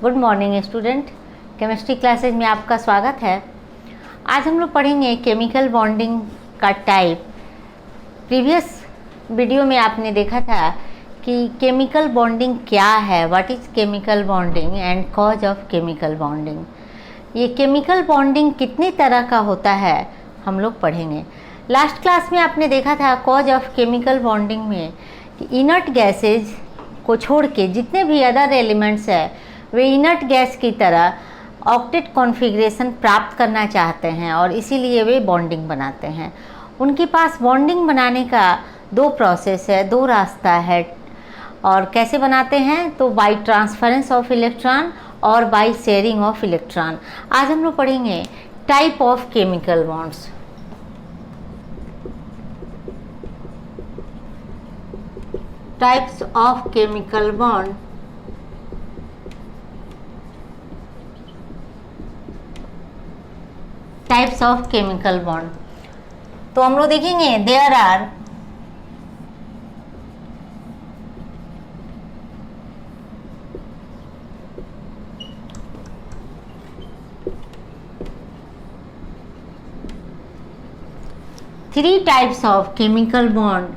Good morning student. Chemistry classes में आपका स्वागत है। आज हम लोग पढ़ेंगे केमिकल बॉन्डिंग का टाइप। प्रीवियस वीडियो में आपने देखा था कि केमिकल बॉन्डिंग क्या है, what is chemical bonding and cause of chemical bonding. ये केमिकल बॉन्डिंग कितने तरह का होता है हम लोग पढ़ेंगे। लास्ट क्लास में आपने देखा था कॉज ऑफ केमिकल बॉन्डिंग में कि इनर्ट गैसेज को छोड़ के जितने भी अदर एलिमेंट्स है वे इनर्ट गैस की तरह ऑक्टेट कॉन्फ़िगरेशन प्राप्त करना चाहते हैं और इसीलिए वे बॉन्डिंग बनाते हैं। उनके पास बॉन्डिंग बनाने का दो प्रोसेस है, दो रास्ता है। और कैसे बनाते हैं? तो बाय ट्रांसफरेंस ऑफ इलेक्ट्रॉन और बाय शेयरिंग ऑफ इलेक्ट्रॉन। आज हम लोग पढ़ेंगे type of chemical bonds. Types of chemical bond. Types of chemical bond तो हम लोग देखेंगे there are three types of chemical bond.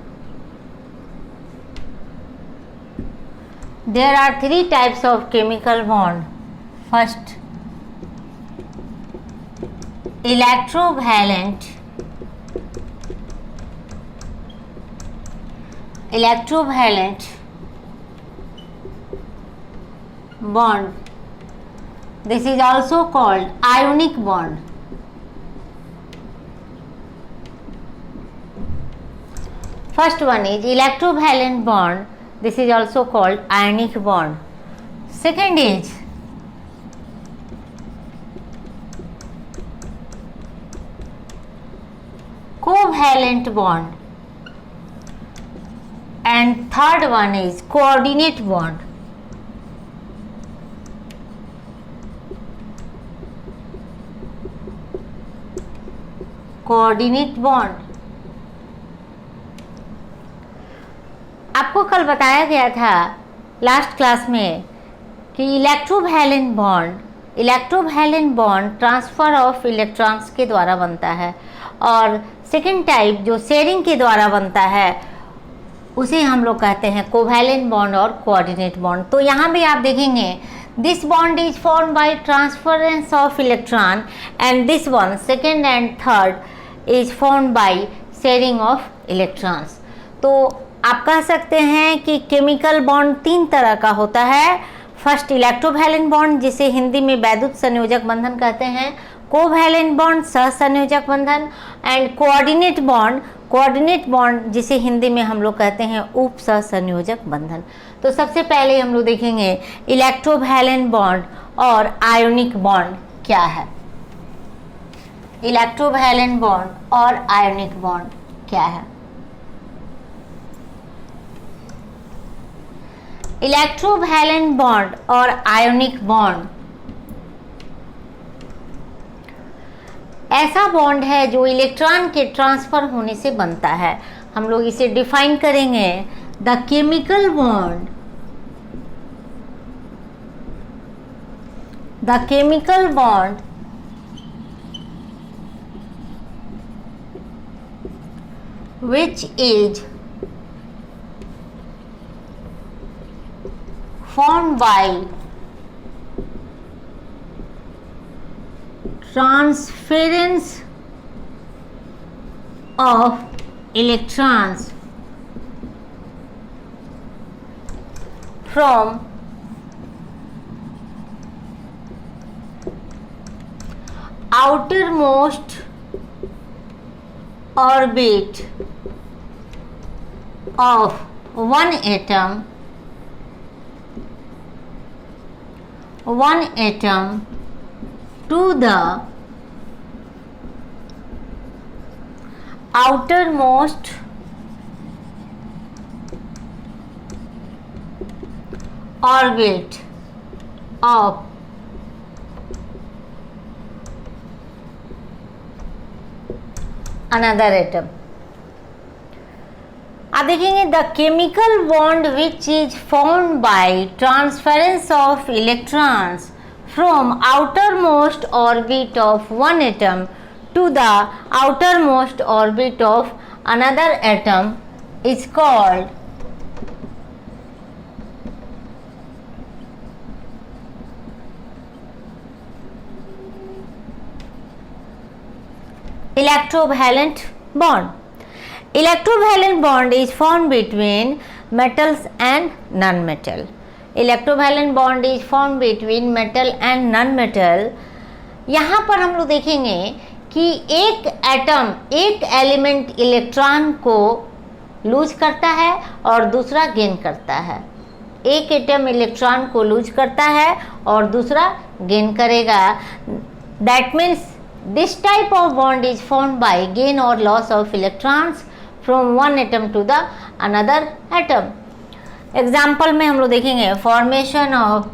There are three types of chemical bond. First, electrovalent bond. This is also called ionic bond. First one is electrovalent bond. This is also called ionic bond. Second is covalent bond. And third one is coordinate bond. Coordinate bond. आपको कल बताया गया था last class में कि electrovalent bond transfer of electrons के द्वारा बनता है और सेकेंड टाइप जो शेयरिंग के द्वारा बनता है उसे हम लोग कहते हैं कोवैलेंट बॉन्ड और कोऑर्डिनेट बॉन्ड। तो यहाँ भी आप देखेंगे this bond is form by transference of electron and this one second and third is form by sharing of electrons. तो आप कह सकते हैं कि केमिकल बॉन्ड तीन तरह का होता है। फर्स्ट इलेक्ट्रोवैलेंट बॉन्ड जिसे हिंदी में वैद्युत संयोजक बंधन कहते हैं, कोवैलेंट बॉन्ड सहसंयोजक बंधन एंड कोऑर्डिनेट बॉन्ड जिसे हिंदी में हम लोग कहते हैं उप सहसंयोजक बंधन। तो सबसे पहले हम लोग देखेंगे इलेक्ट्रोवैलेंट बॉन्ड और आयोनिक बॉन्ड क्या है। इलेक्ट्रोवैलेंट बॉन्ड और आयोनिक बॉन्ड क्या है? इलेक्ट्रोवैलेंट बॉन्ड और आयोनिक बॉन्ड ऐसा बॉन्ड है जो इलेक्ट्रॉन के ट्रांसफर होने से बनता है। हम लोग इसे डिफाइन करेंगे the chemical bond which is formed by transference of electrons from outermost orbit of one atom to the outermost orbit of another atom। आप देखेंगे the chemical bond which is formed by transference of electrons from outer most orbit of one atom to the outer most orbit of another atom is called electrovalent bond. Electrovalent bond is formed between metals and non-metal. Electrovalent bond is formed between metal and non-metal. यहाँ पर हम लोग देखेंगे कि एक atom, एक element electron को loose करता है और दूसरा गेन करता है। एक एटम इलेक्ट्रॉन को लूज करता है और दूसरा गेन करेगा। That means this type of bond is formed by gain or loss of electrons from one atom to the another atom. Example में हम लोग देखेंगे formation of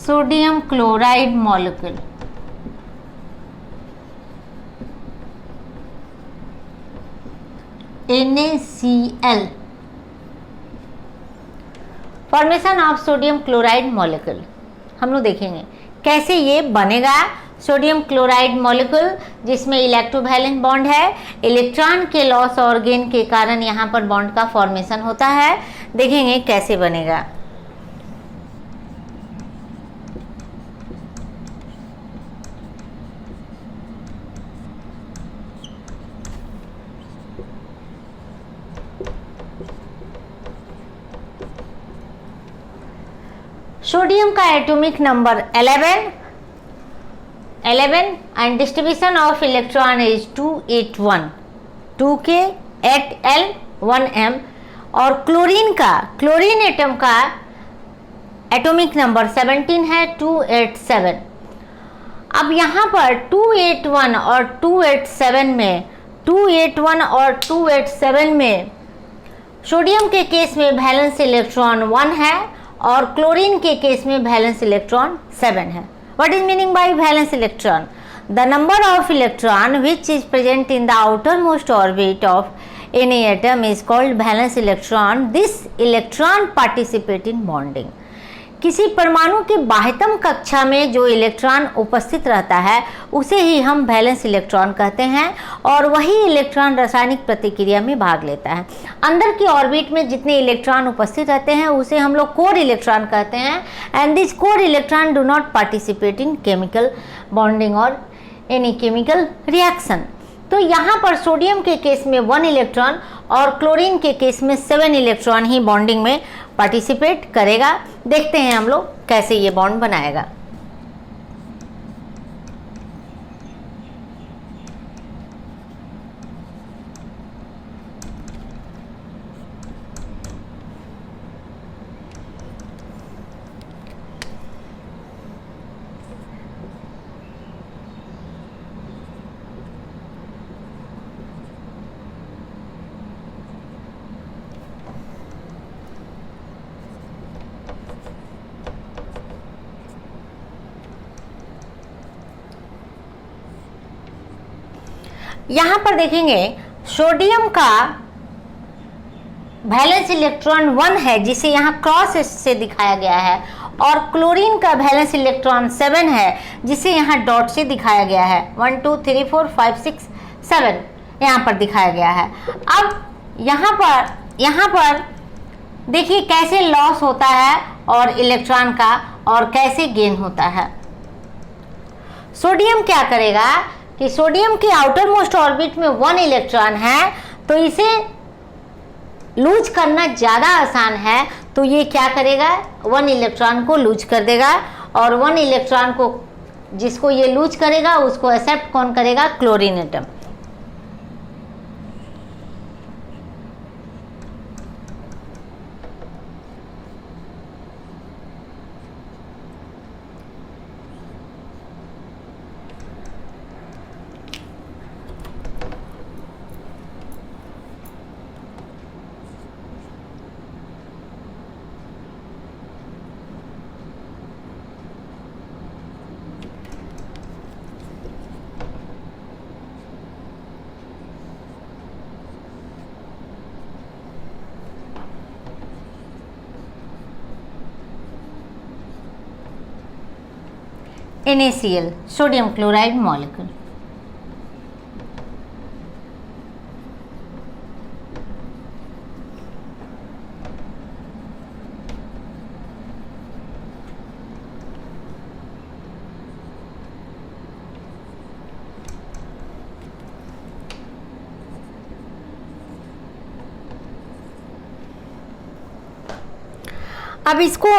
sodium chloride molecule. NaCl, formation of sodium chloride molecule. हम लोग देखेंगे कैसे ये बनेगा। सोडियम क्लोराइड मॉलिक्यूल जिसमें इलेक्ट्रोवैलेंट बॉन्ड है, इलेक्ट्रॉन के लॉस और गेन के कारण यहाँ पर बॉन्ड का फॉर्मेशन होता है। देखेंगे कैसे बनेगा। सोडियम का atomic number 11 and distribution of electron is 281, 2k 8l 1m। और क्लोरीन एटम का एटॉमिक नंबर 17 है, 287। अब यहाँ पर 281 और 287 में सोडियम के केस में वैलेंस इलेक्ट्रॉन 1 है और क्लोरीन के केस में वैलेंस इलेक्ट्रॉन 7 है। What is meaning by valence electron? The number of electron which is present in the outermost orbit of any atom is called valence electron. This electron participate in bonding. किसी परमाणु के बाह्यतम कक्षा में जो electron उपस्थित रहता है उसे ही हम वैलेंस इलेक्ट्रॉन कहते हैं और वही इलेक्ट्रॉन रासायनिक प्रतिक्रिया में भाग लेता है। अंदर की ऑर्बिट में जितने इलेक्ट्रॉन उपस्थित रहते हैं उसे हम लोग कोर इलेक्ट्रॉन कहते हैं। And this core electron do not participate in chemical bonding और एनी केमिकल रिएक्शन। तो यहाँ पर सोडियम के केस में 1 इलेक्ट्रॉन और क्लोरीन के केस में 7 इलेक्ट्रॉन ही बॉन्डिंग में पार्टिसिपेट करेगा। देखते हैं हम लोग कैसे ये बॉन्ड बनाएगा। यहाँ पर देखेंगे सोडियम का वैलेंस इलेक्ट्रॉन 1 है जिसे यहाँ क्रॉस से दिखाया गया है और क्लोरीन का वैलेंस इलेक्ट्रॉन 7 है जिसे यहाँ डॉट से दिखाया गया है। 1 2 3 4 5 6 7 यहाँ पर दिखाया गया है। अब यहाँ पर देखिए कैसे लॉस होता है और इलेक्ट्रॉन का और कैसे गेन होता है। सोडियम क्या करेगा कि सोडियम के आउटर मोस्ट ऑर्बिट में 1 इलेक्ट्रॉन है तो इसे लूज करना ज़्यादा आसान है, तो ये क्या करेगा 1 इलेक्ट्रॉन को लूज कर देगा और 1 इलेक्ट्रॉन को जिसको ये लूज करेगा उसको एक्सेप्ट कौन करेगा, chlorine atom. NaCl, sodium chloride molecule. अब इसको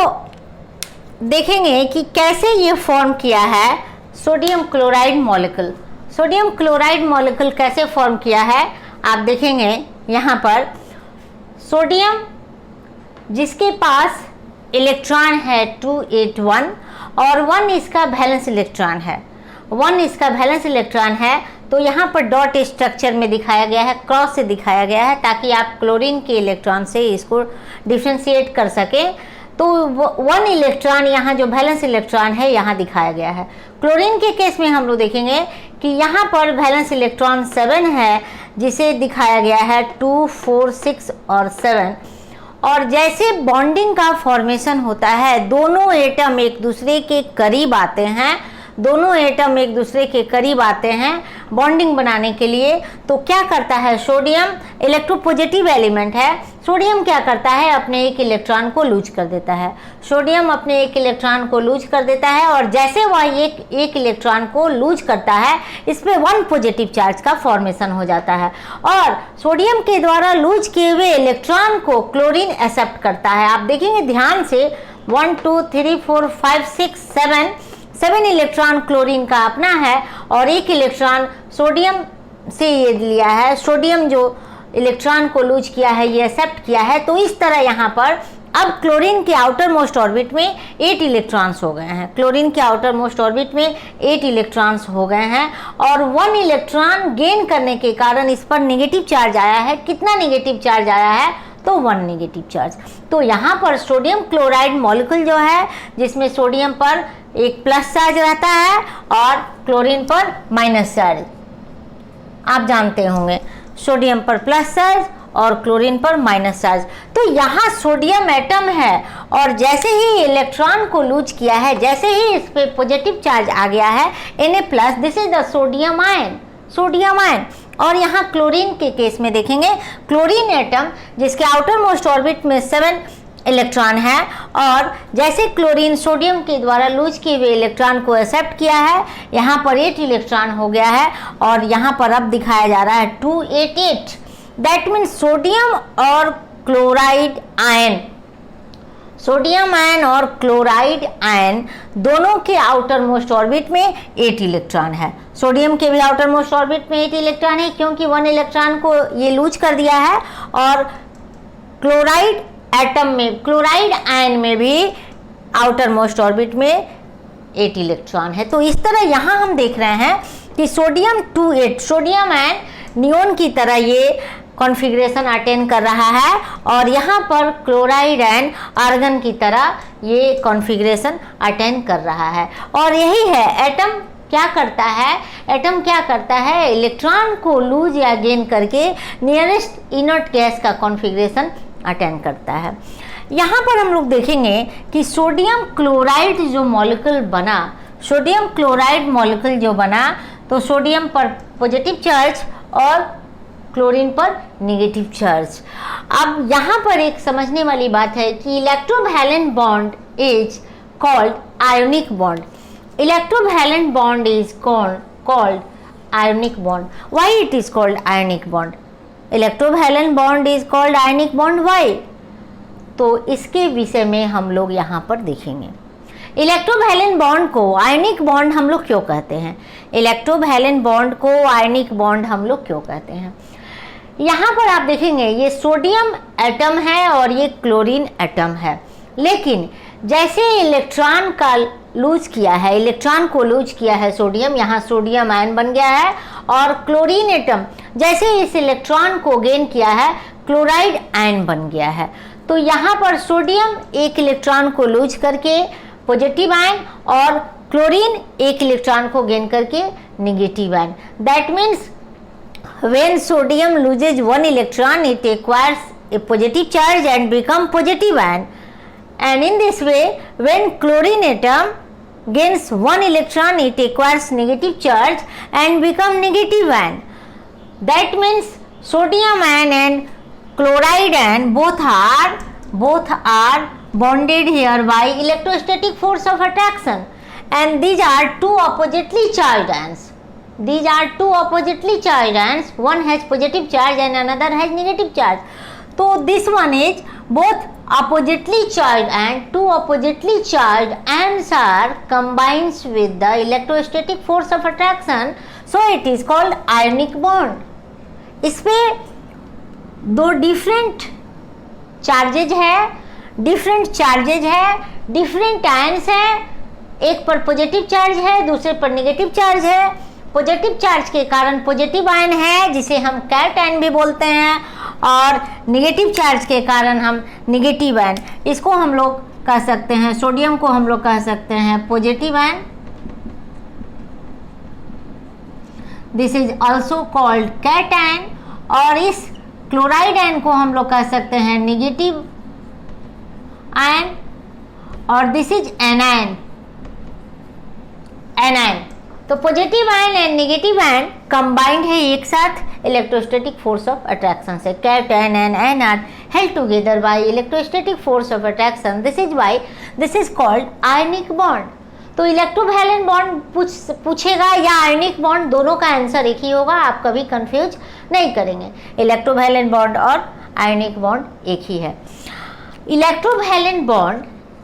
देखेंगे कि कैसे ये फॉर्म किया है sodium chloride molecule. Sodium chloride molecule कैसे फॉर्म किया है आप देखेंगे यहाँ पर। सोडियम जिसके पास इलेक्ट्रॉन है 281 और 1 इसका वैलेंस इलेक्ट्रॉन है, 1 इसका वैलेंस इलेक्ट्रॉन है, तो यहाँ पर डॉट स्ट्रक्चर में दिखाया गया है, क्रॉस से दिखाया गया है ताकि आप क्लोरीन के इलेक्ट्रॉन से इसको डिफ्रेंशिएट कर सकें। तो 1 इलेक्ट्रॉन यहाँ जो वैलेंस इलेक्ट्रॉन है यहाँ दिखाया गया है। क्लोरीन के केस में हम लोग देखेंगे कि यहाँ पर वैलेंस इलेक्ट्रॉन 7 है जिसे दिखाया गया है 2, 4, 6 और 7। और जैसे बॉन्डिंग का फॉर्मेशन होता है, दोनों एटम एक दूसरे के करीब आते हैं, दोनों एटम एक दूसरे के करीब आते हैं बॉन्डिंग बनाने के लिए, तो क्या करता है सोडियम इलेक्ट्रोपॉजिटिव एलिमेंट है। सोडियम क्या करता है अपने एक इलेक्ट्रॉन को लूज कर देता है, सोडियम अपने एक इलेक्ट्रॉन को लूज कर देता है और जैसे वह एक इलेक्ट्रॉन को लूज करता है इस पे 1 पॉजिटिव चार्ज का फॉर्मेशन हो जाता है और सोडियम के द्वारा लूज किए हुए इलेक्ट्रॉन को क्लोरीन एक्सेप्ट करता है। आप देखेंगे ध्यान से 1, 2, 3, 4, 5, 6, 7 इलेक्ट्रॉन क्लोरीन का अपना है और एक इलेक्ट्रॉन सोडियम से ये लिया है। सोडियम जो इलेक्ट्रॉन को लूज किया है ये एक्सेप्ट किया है। तो इस तरह यहाँ पर अब क्लोरीन के आउटर मोस्ट ऑर्बिट में 8 इलेक्ट्रॉन्स हो गए हैं, क्लोरीन के आउटर मोस्ट ऑर्बिट में 8 इलेक्ट्रॉन्स हो गए हैं और 1 इलेक्ट्रॉन गेन करने के कारण इस पर नेगेटिव चार्ज आया है। कितना नेगेटिव चार्ज आया है तो 1 नेगेटिव चार्ज। तो यहाँ पर सोडियम क्लोराइड मॉलिक्यूल जो है जिसमें सोडियम पर एक प्लस चार्ज रहता है और क्लोरीन पर माइनस चार्ज, आप जानते होंगे सोडियम पर प्लस चार्ज और क्लोरीन पर माइनस चार्ज। तो यहाँ सोडियम एटम है और जैसे ही इलेक्ट्रॉन को लूज किया है, जैसे ही इस पे पॉजिटिव चार्ज आ गया है Na+, this is the sodium ion, sodium ion. और यहाँ क्लोरीन के केस में देखेंगे क्लोरीन एटम जिसके आउटर मोस्ट ऑर्बिट में 7 इलेक्ट्रॉन है और जैसे क्लोरीन सोडियम के द्वारा लूज किए हुए इलेक्ट्रॉन को एक्सेप्ट किया है, यहाँ पर 8 इलेक्ट्रॉन हो गया है और यहाँ पर अब दिखाया जा रहा है 288। दैट मीन्स सोडियम और क्लोराइड आयन, सोडियम आयन और क्लोराइड आयन दोनों के आउटर मोस्ट ऑर्बिट में 8 इलेक्ट्रॉन है। सोडियम के भी आउटर मोस्ट ऑर्बिट में 8 इलेक्ट्रॉन है क्योंकि 1 इलेक्ट्रॉन को ये लूज कर दिया है और क्लोराइड एटम में, क्लोराइड आयन में भी आउटर मोस्ट ऑर्बिट में 8 इलेक्ट्रॉन है। तो इस तरह यहाँ हम देख रहे हैं कि सोडियम 28, सोडियम आयन नियोन की तरह ये कॉन्फ़िगरेशन अटेन कर रहा है और यहाँ पर क्लोराइड आयन आर्गन की तरह ये कॉन्फ़िगरेशन अटेन कर रहा है। और यही है एटम क्या करता है, एटम क्या करता है इलेक्ट्रॉन को लूज या गेन करके नियरेस्ट इनर्ट गैस का कॉन्फ़िगरेशन अटेंड करता है। यहाँ पर हम लोग देखेंगे कि सोडियम क्लोराइड जो मॉलिक्यूल बना, सोडियम क्लोराइड मॉलिक्यूल जो बना तो सोडियम पर पॉजिटिव चार्ज और क्लोरीन पर नेगेटिव चार्ज। अब यहाँ पर एक समझने वाली बात है कि electrovalent bond is called ionic bond. Electrovalent bond is called ionic bond. Why it is called ionic bond? Electrovalent bond is called ionic bond. Why? तो इसके विषय में हम लोग यहाँ पर देखेंगे। इलेक्ट्रोवैलेंट बॉन्ड को आयनिक बॉन्ड हम लोग क्यों कहते हैं? इलेक्ट्रोवैलेंट बॉन्ड को आयनिक बॉन्ड हम लोग क्यों कहते हैं? यहाँ पर आप देखेंगे ये सोडियम एटम है और ये क्लोरीन एटम है, लेकिन जैसे इलेक्ट्रॉन का लूज किया है, इलेक्ट्रॉन को लूज किया है सोडियम, यहाँ सोडियम आयन बन गया है, और क्लोरीन एटम जैसे इस इलेक्ट्रॉन को गेन किया है क्लोराइड आयन बन गया है। तो यहाँ पर सोडियम एक इलेक्ट्रॉन को लूज करके पॉजिटिव आयन और क्लोरीन एक इलेक्ट्रॉन को गेन करके negative ion. That means when sodium loses one electron it acquires a positive charge and become positive ion, and in this way when chlorine atom gains one electron, it acquires negative charge and become negative ion. That means sodium ion and chloride ion both are bonded here by electrostatic force of attraction, and these are two oppositely charged ions. These are two oppositely charged ions. One has positive charge and another has negative charge. So this one is both oppositely charged, and two oppositely charged ions are combined with the electrostatic force of attraction, so it is called ionic bond. इसपे दो different charges है, different ions है, एक पर positive charge है, दूसरे पर negative charge है. पॉजिटिव चार्ज के कारण पॉजिटिव आयन है जिसे हम कैट आयन भी बोलते हैं, और नेगेटिव चार्ज के कारण हम नेगेटिव आयन, इसको हम लोग कह सकते हैं, सोडियम को हम लोग कह सकते हैं positive ion. This is also called cation. और इस क्लोराइड आयन को हम लोग कह सकते हैं नेगेटिव आयन, और दिस इज एनायन. तो positive ion and negative ion combined है एक साथ इलेक्ट्रोस्टैटिक फोर्स ऑफ अट्रैक्शन से. Cation and ion are held together by electrostatic force of attraction. This is called ionic bond. तो electrovalent bond पूछेगा या ionic bond, दोनों का answer एक ही होगा, आप कभी कंफ्यूज नहीं करेंगे. इलेक्ट्रोवैलेंट बॉन्ड और आयनिक बॉन्ड एक ही है.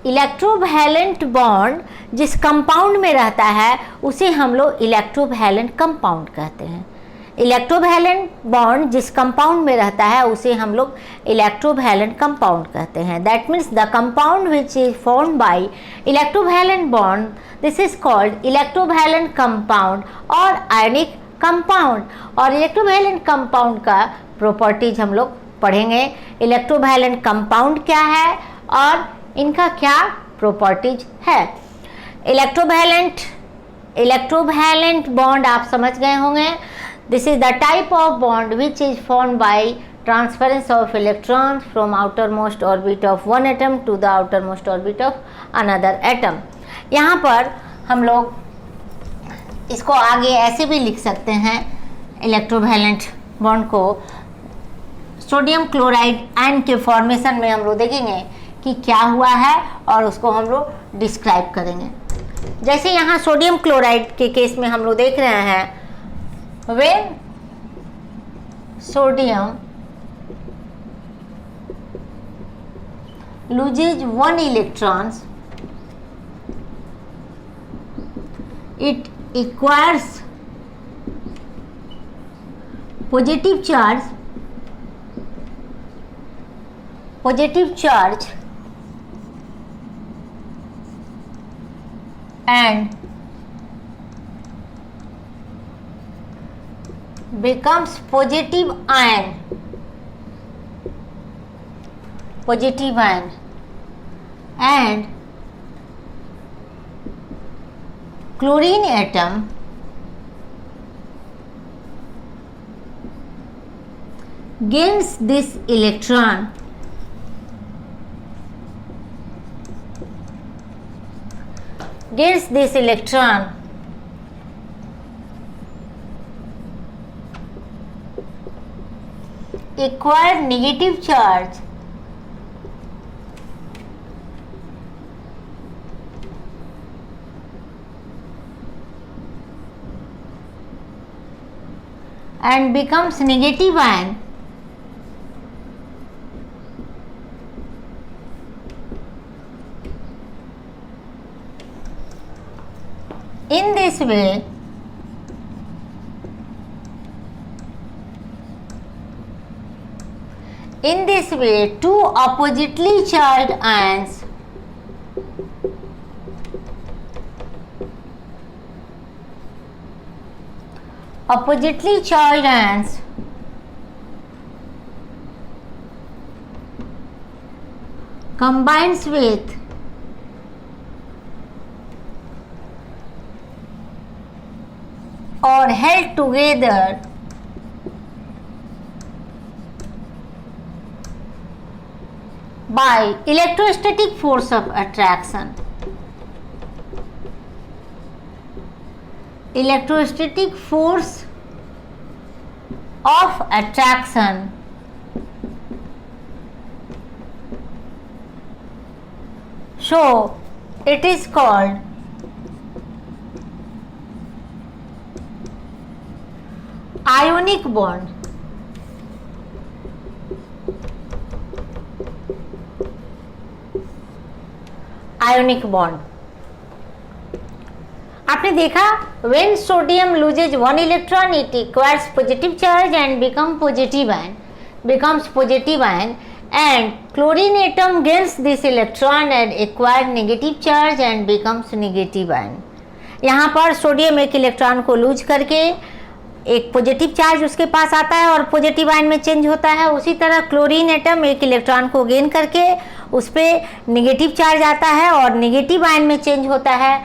इलेक्ट्रोवैलेंट बॉन्ड जिस कंपाउंड में रहता है उसे हम लोग इलेक्ट्रोवैलेंट कंपाउंड कहते हैं. इलेक्ट्रोवैलेंट बॉन्ड जिस कंपाउंड में रहता है उसे हम लोग इलेक्ट्रोवैलेंट कंपाउंड कहते हैं. That means the compound which is formed bye electrovalent bond, this is called electrovalent compound और आयनिक कंपाउंड. और इलेक्ट्रोवैलेंट कंपाउंड का प्रॉपर्टीज हम लोग पढ़ेंगे. इलेक्ट्रोवैलेंट कंपाउंड क्या है और इनका क्या प्रॉपर्टीज है. इलेक्ट्रोवैलेंट बॉन्ड आप समझ गए होंगे. This is the type of bond which is formed by transference of electrons from outermost orbit of one atom to the outermost orbit of another atom. यहाँ पर हम लोग इसको आगे ऐसे भी लिख सकते हैं. इलेक्ट्रोवैलेंट बॉन्ड को सोडियम क्लोराइड आयन के फॉर्मेशन में हम लोग देखेंगे कि क्या हुआ है और उसको हम लोग डिस्क्राइब करेंगे. जैसे यहाँ सोडियम क्लोराइड के केस में हम लोग देख रहे हैं, when sodium loses one electrons, it acquires positive charge and becomes positive ion and chlorine atom gains this electron acquire negative charge and becomes negative ion. In this way, two oppositely charged ions combines with or held together by electrostatic force of attraction. Electrostatic force of attraction so it is called ionic bond. Ionic bond आपने देखा, when sodium loses one electron it acquires positive charge and becomes positive ion, and chlorine atom gains this electron and acquire negative charge and becomes negative ion. यहाँ पर sodium एक electron को loose करके एक positive charge उसके पास आता है और पॉजिटिव आयन में चेंज होता है। उसी तरह क्लोरीन एटम एक इलेक्ट्रॉन को गेन करके उस पर नेगेटिव चार्ज आता है और नेगेटिव आयन में चेंज होता है।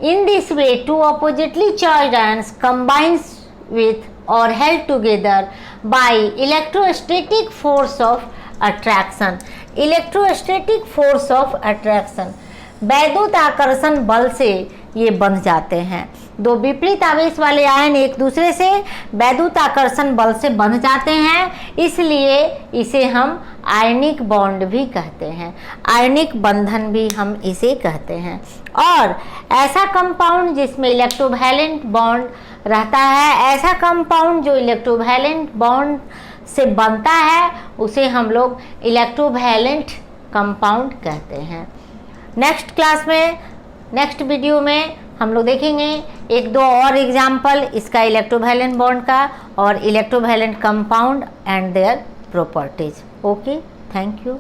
In this way to oppositely charge ions combines with और held together by electrostatic force of attraction. Electrostatic force of attraction, वैद्युत आकर्षण बल से ये बंध जाते हैं। दो विपरीत आवेश वाले आयन एक दूसरे से वैद्युत आकर्षण बल से बंध जाते हैं, इसलिए इसे हम आयनिक बॉन्ड भी कहते हैं, आयनिक बंधन भी हम इसे कहते हैं। और ऐसा कंपाउंड जिसमें इलेक्ट्रोवैलेंट बॉन्ड रहता है, ऐसा कंपाउंड जो इलेक्ट्रोवैलेंट बॉन्ड से बनता है, उसे हम लोग इलेक्ट्रोवैलेंट कंपाउंड कहते हैं। नेक्स्ट क्लास में, नेक्स्ट वीडियो में हम लोग देखेंगे एक दो और एग्जाम्पल इसका इलेक्ट्रोवैलेंट बॉन्ड का और electrovalent compound and their properties. Okay, thank you.